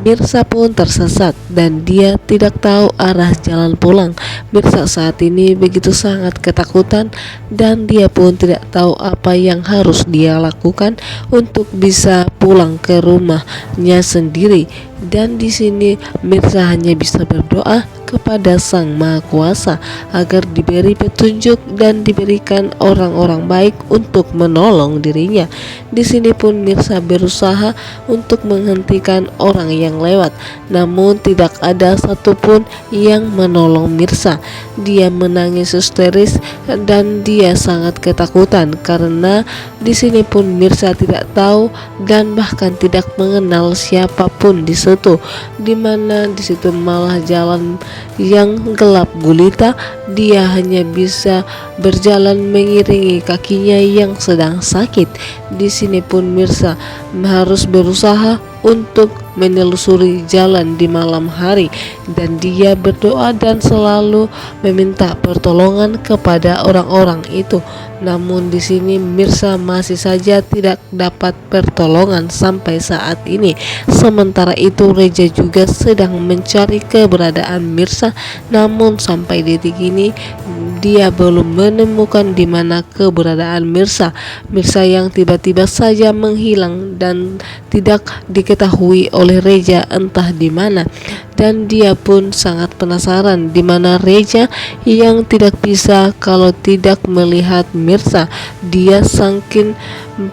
Mirsa pun tersesat dan dia tidak tahu arah jalan pulang. Mirsa saat ini begitu sangat ketakutan dan dia pun tidak tahu apa yang harus dia lakukan untuk bisa pulang ke rumahnya sendiri. Dan di sini Mirsa hanya bisa berdoa kepada Sang Maha Kuasa agar diberi petunjuk dan diberikan orang-orang baik untuk menolong dirinya. Di sini pun Mirsa berusaha untuk menghentikan orang yang lewat, namun tidak ada satupun yang menolong Mirsa. Dia menangis histeris dan dia sangat ketakutan karena di sini pun Mirsa tidak tahu dan bahkan tidak mengenal siapapun di situ, dimana di situ malah jalan yang gelap gulita. Dia hanya bisa berjalan mengiringi kakinya yang sedang sakit. Di sini pun Mirsa harus berusaha untuk menelusuri jalan di malam hari dan dia berdoa dan selalu meminta pertolongan kepada orang-orang itu. Namun di sini Mirsa masih saja tidak dapat pertolongan sampai saat ini. Sementara itu Reja juga sedang mencari keberadaan Mirsa, namun sampai detik ini dia belum menemukan di mana keberadaan Mirsa. Mirsa yang tiba-tiba saja menghilang dan tidak diketahui oleh Reja entah di mana. Dan dia pun sangat penasaran di mana Reja yang tidak bisa kalau tidak melihat Mirsa. Dia saking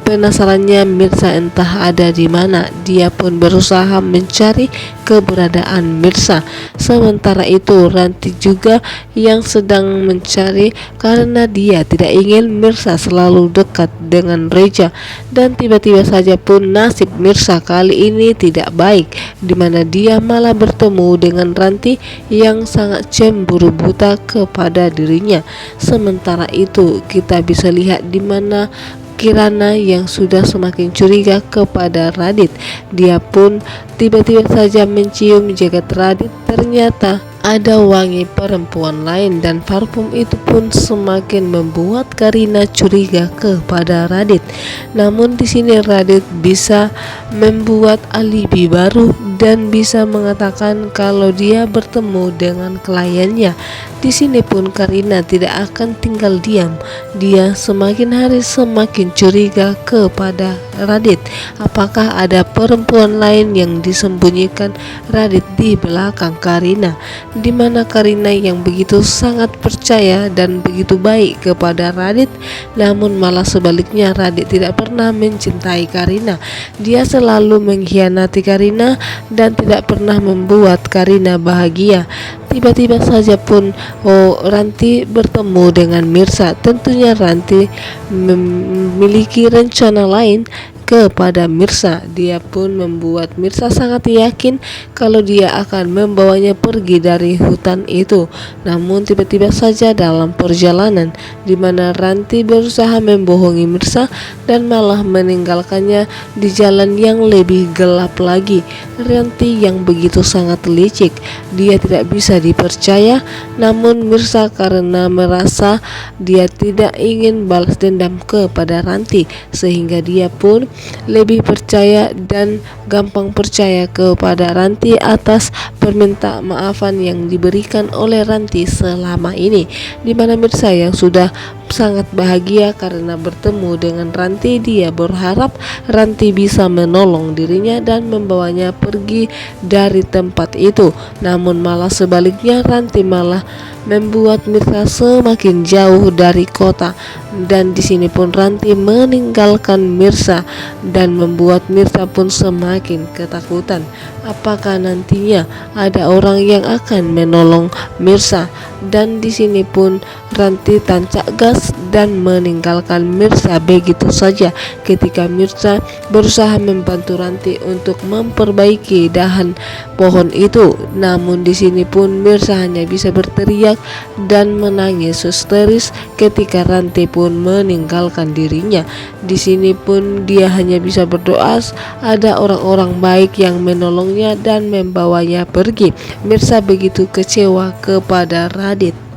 penasarannya Mirsa entah ada di mana. Dia pun berusaha mencari keberadaan Mirsa. Sementara itu Ranti juga yang sedang mencari karena dia tidak ingin Mirsa selalu dekat dengan Reja. Dan tiba-tiba saja pun nasib Mirsa kali ini tidak baik, di mana dia malah bertemu dengan Ranti yang sangat cemburu buta kepada dirinya. Sementara itu kita bisa lihat di mana Kirana yang sudah semakin curiga kepada Radit. Dia pun tiba-tiba saja mencium jaket Radit. Ternyata ada wangi perempuan lain dan parfum itu pun semakin membuat Karina curiga kepada Radit. Namun di sini Radit bisa membuat alibi baru dan bisa mengatakan kalau dia bertemu dengan kliennya. Di sini pun Karina tidak akan tinggal diam. Dia semakin hari semakin curiga kepada Radit. Apakah ada perempuan lain yang disembunyikan Radit di belakang Karina, di mana Karina yang begitu sangat percaya dan begitu baik kepada Radit, namun malah sebaliknya Radit tidak pernah mencintai Karina. Dia selalu mengkhianati Karina dan tidak pernah membuat Karina bahagia. Tiba-tiba saja pun Ranti bertemu dengan Mirsa. Tentunya Ranti memiliki rencana lain kepada Mirsa. Dia pun membuat Mirsa sangat yakin kalau dia akan membawanya pergi dari hutan itu. Namun tiba-tiba saja dalam perjalanan di mana Ranti berusaha membohongi Mirsa dan malah meninggalkannya di jalan yang lebih gelap lagi. Ranti yang begitu sangat licik, dia tidak bisa dipercaya. Namun Mirsa karena merasa dia tidak ingin balas dendam kepada Ranti, sehingga dia pun lebih percaya dan gampang percaya kepada Ranti atas permintaan maafan yang diberikan oleh Ranti selama ini, di mana Mirsa yang sudah sangat bahagia karena bertemu dengan Ranti. Dia berharap Ranti bisa menolong dirinya dan membawanya pergi dari tempat itu. Namun malah sebaliknya, Ranti malah membuat Mirsa semakin jauh dari kota. Dan di sini pun Ranti meninggalkan Mirsa dan membuat Mirsa pun semakin ketakutan. Apakah nantinya ada orang yang akan menolong Mirsa? Dan di sini pun Ranti tancap gas dan meninggalkan Mirsa begitu saja. Ketika Mirsa berusaha membantu Ranti untuk memperbaiki dahan pohon itu, namun di sini pun Mirsa hanya bisa berteriak dan menangis histeris ketika Ranti pun meninggalkan dirinya. Di sini pun dia hanya bisa berdoa ada orang-orang baik yang menolongnya dan membawanya pergi. Mirsa begitu kecewa kepada Radit.